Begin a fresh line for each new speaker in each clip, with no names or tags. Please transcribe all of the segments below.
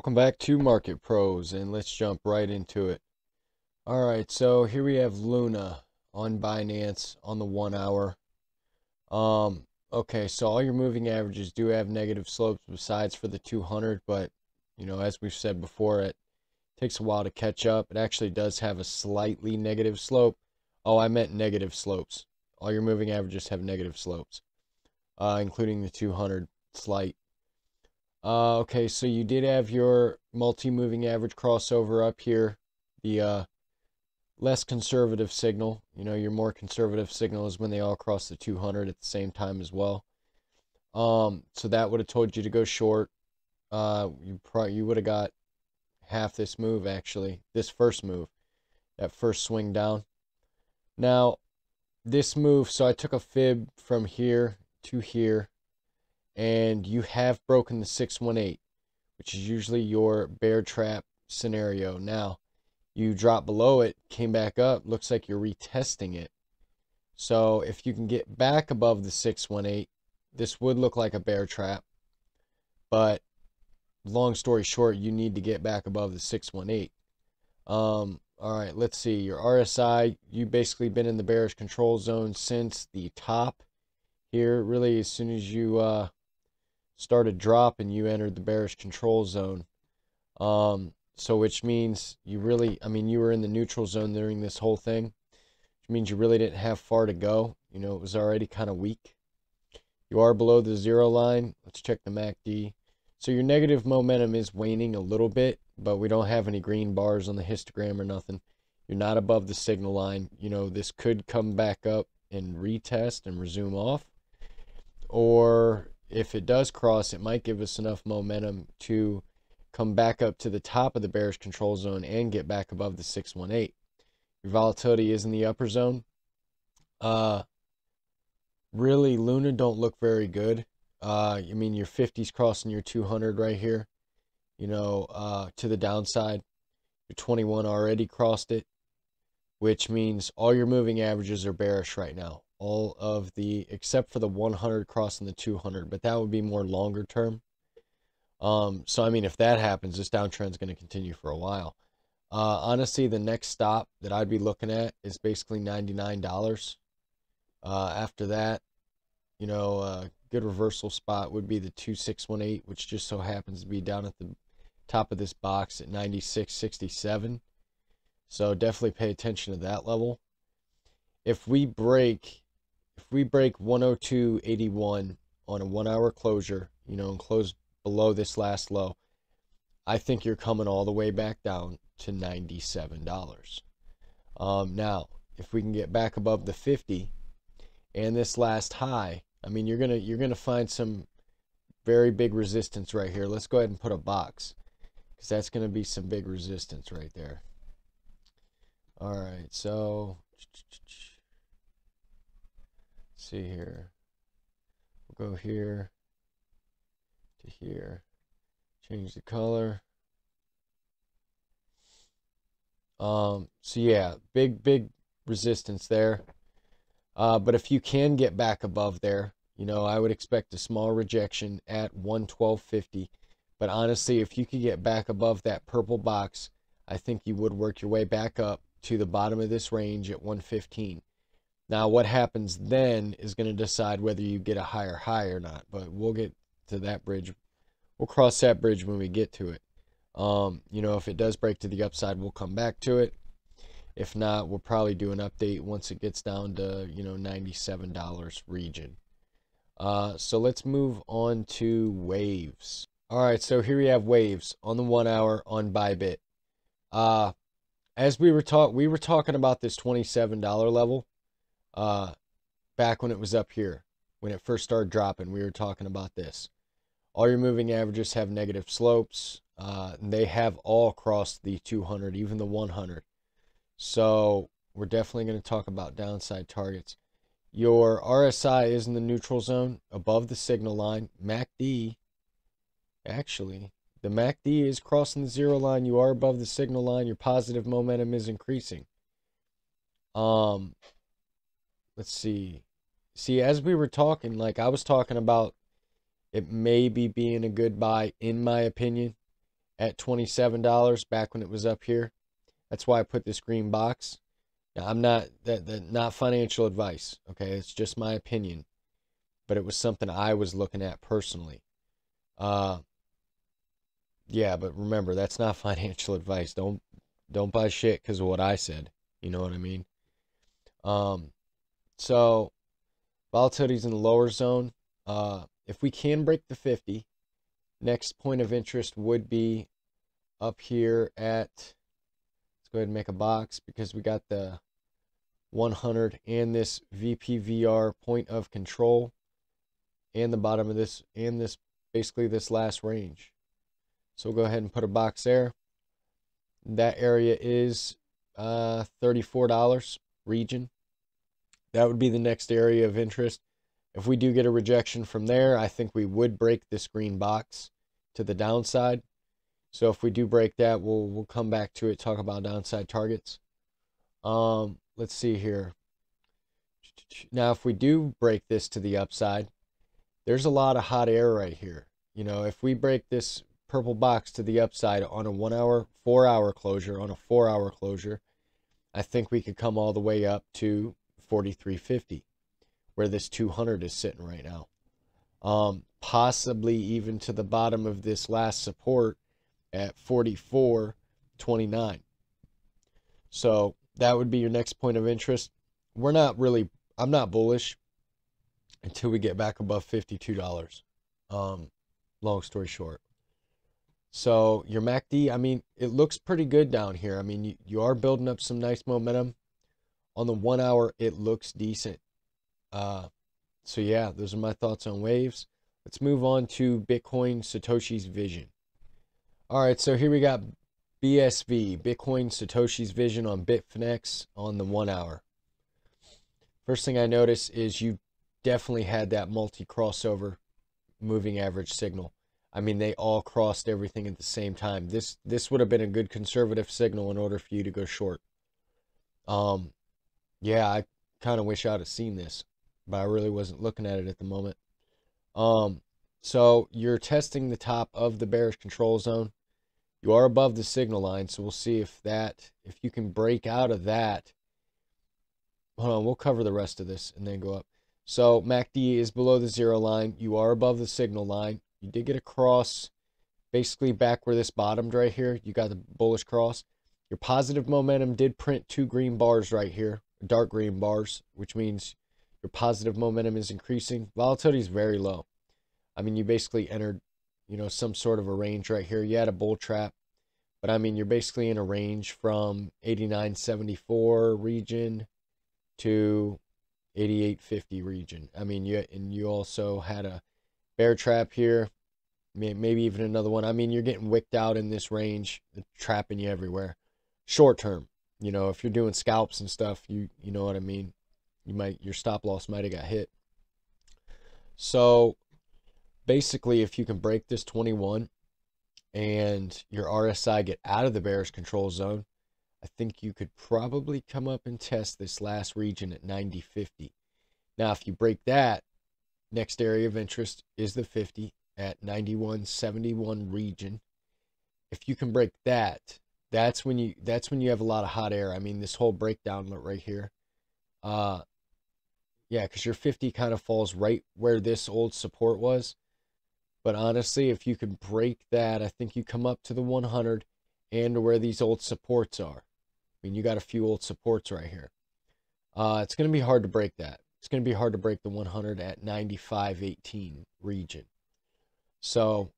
Welcome back to Market Pros, and let's jump right into it. All right, so here we have Luna on Binance on the 1 hour. Okay, so all your moving averages do have negative slopes besides for the 200, but as we've said before, it takes a while to catch up. It actually does have a slightly negative slope. Oh, I meant negative slopes. All your moving averages have negative slopes, including the 200 slight. Okay, so you did have your multi-moving average crossover up here. The less conservative signal, your more conservative signal is when they all cross the 200 at the same time as well. So that would have told you to go short. You would have got half this move actually, this first move, that first swing down. Now, this move, so I took a fib from here to here, and you have broken the 618, which is usually your bear trap scenario. Now, you drop below it, came back up, looks like you're retesting it. So if you can get back above the 618, this would look like a bear trap. But long story short, you need to get back above the 618. All right, let's see. Your RSI, you've basically been in the bearish control zone since the top here. Really, as soon as you started dropping, you entered the bearish control zone. So which means you really, you were in the neutral zone during this whole thing, which means you really didn't have far to go. It was already kind of weak. You are below the zero line. Let's check the MACD. So your negative momentum is waning a little bit, but we don't have any green bars on the histogram or nothing. You're not above the signal line. This could come back up and retest and resume off. Or if it does cross, it might give us enough momentum to come back up to the top of the bearish control zone and get back above the 618. Your volatility is in the upper zone. Really, Luna don't look very good. Your 50's crossing your 200 right here, to the downside. Your 21 already crossed it, which means all your moving averages are bearish right now. All of the, except for the 100 crossing the 200, but that would be more longer term. So if that happens, this downtrend is going to continue for a while. Honestly, the next stop that I'd be looking at is basically $99. After that, a good reversal spot would be the 2618, which just so happens to be down at the top of this box at 96.67. So definitely pay attention to that level. If we break 102.81 on a 1 hour closure, and close below this last low, I think you're coming all the way back down to $97. Now, if we can get back above the 50 and this last high, you're gonna find some very big resistance right here. Let's go ahead and put a box, because that's gonna be some big resistance right there. All right, so let's see here. We'll go here to here. Change the color. So yeah, big resistance there. But if you can get back above there, I would expect a small rejection at 112.50. But honestly, if you could get back above that purple box, I think you would work your way back up to the bottom of this range at 115. Now, what happens then is going to decide whether you get a higher high or not. But we'll get to that bridge. We'll cross that bridge when we get to it. If it does break to the upside, we'll come back to it. If not, we'll probably do an update once it gets down to, $97 region. So let's move on to waves. All right, so here we have waves on the 1 hour on Bybit. As we were talking about this $27 level, back when it was up here, when it first started dropping, we were talking about this. All your moving averages have negative slopes. They have all crossed the 200, even the 100. So we're definitely going to talk about downside targets. Your RSI is in the neutral zone above the signal line. MACD, actually, the MACD is crossing the zero line. You are above the signal line. Your positive momentum is increasing. Let's see. See, as we were talking, like I was talking about it may be being a good buy, in my opinion, at $27 back when it was up here. That's why I put this green box. Now, I'm not not financial advice, okay? It's just my opinion, but it was something I was looking at personally. Yeah, but remember, that's not financial advice. Don't buy shit because of what I said. You know what I mean? Um, so volatility's in the lower zone. If we can break the 50, next point of interest would be up here at, let's go ahead and make a box because we got the 100 and this VPVR point of control and the bottom of this and this, basically this last range. So we'll go ahead and put a box there. That area is $34 region. That would be the next area of interest. If we do get a rejection from there, I think we would break this green box to the downside. So if we do break that, we'll come back to it, talk about downside targets. Let's see here. Now, if we do break this to the upside, there's a lot of hot air right here. You know, if we break this purple box to the upside on a 1 hour, 4 hour closure, on a 4 hour closure, I think we could come all the way up to 43.50, where this 200 is sitting right now. Possibly even to the bottom of this last support at 44.29. So that would be your next point of interest. I'm not bullish until we get back above $52. Long story short. So your MACD, I mean, it looks pretty good down here. I mean, you are building up some nice momentum. On the 1 hour, it looks decent. So yeah, those are my thoughts on waves. Let's move on to Bitcoin Satoshi's vision. All right, so here we got BSV, Bitcoin Satoshi's vision on Bitfinex on the 1 hour. First thing I notice is you definitely had that multi-crossover moving average signal. I mean, they all crossed everything at the same time. This would have been a good conservative signal in order for you to go short. Yeah, I kind of wish I'd have seen this, but I really wasn't looking at it at the moment. So you're testing the top of the bearish control zone. You are above the signal line, so we'll see if you can break out of that. Hold on, we'll cover the rest of this and then go up. So MACD is below the 0 line. You are above the signal line. You did get a cross basically back where this bottomed right here. You got the bullish cross. Your positive momentum did print 2 green bars right here, dark green bars, which means your positive momentum is increasing. Volatility is very low. I mean, you basically entered, you know, some sort of a range right here. You had a bull trap, but I mean, you're basically in a range from 89.74 region to 88.50 region. I mean, you also had a bear trap here, maybe even another one. I mean, you're getting wicked out in this range, trapping you everywhere. Short term, you know, if you're doing scalps and stuff, you know what I mean. Your stop loss might have got hit. So basically, if you can break this 21 and your RSI get out of the bearish control zone, I think you could probably come up and test this last region at 90.50. Now, if you break that, next area of interest is the 50 at 91.71 region. If you can break that, that's when you have a lot of hot air. I mean, this whole breakdown right here. Yeah, because your 50 kind of falls right where this old support was. But honestly, if you could break that, I think you come up to the 100 and where these old supports are. I mean, you got a few old supports right here. It's going to be hard to break that. It's going to be hard to break the 100 at 95.18 region. So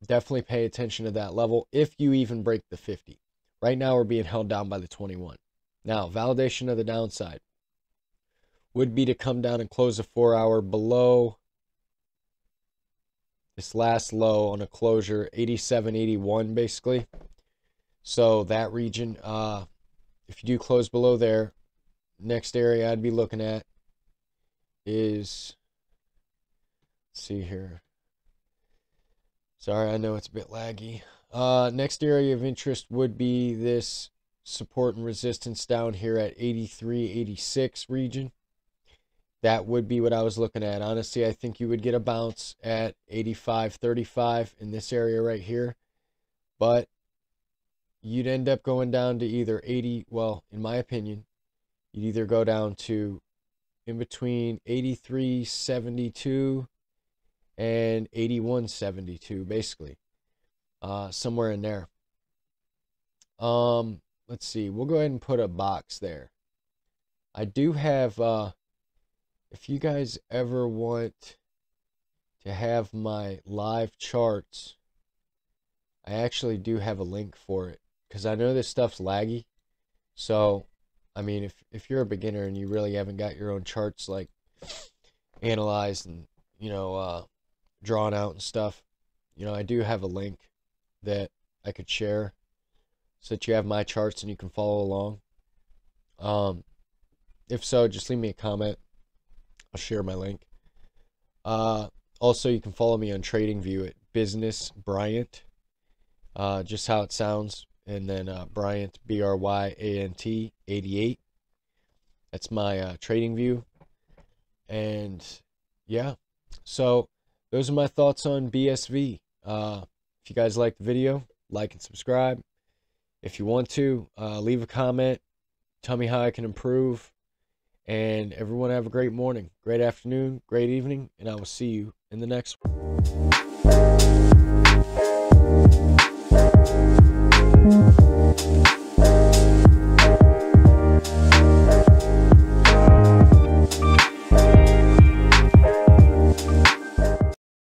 definitely pay attention to that level if you even break the 50. Right now, we're being held down by the 21. Now, validation of the downside would be to come down and close a 4 hour below this last low on a closure, 87.81 basically. So that region, if you do close below there, next area I'd be looking at is, let's see here. Sorry, I know it's a bit laggy. Next area of interest would be this support and resistance down here at 83.86 region. That would be what I was looking at. Honestly, I think you would get a bounce at 85.35 in this area right here. but you'd end up going down to either 80, well, in my opinion, you'd either go down to in between 83.72 and 81.72, basically, somewhere in there. Let's see, we'll go ahead and put a box there. I do have, if you guys ever want to have my live charts, I actually do have a link for it, because I know this stuff's laggy. So, I mean, if you're a beginner and you really haven't got your own charts like analyzed and, drawn out and stuff, I do have a link that I could share so that you have my charts and you can follow along. If so, just leave me a comment. I'll share my link. Also, you can follow me on TradingView at Business Bryant, just how it sounds, and then Bryant, Bryant 88. That's my TradingView, and yeah. So those are my thoughts on BSV. If you guys like the video, like and subscribe. If you want to, leave a comment. Tell me how I can improve. And everyone have a great morning, great afternoon, great evening, and I will see you in the next one.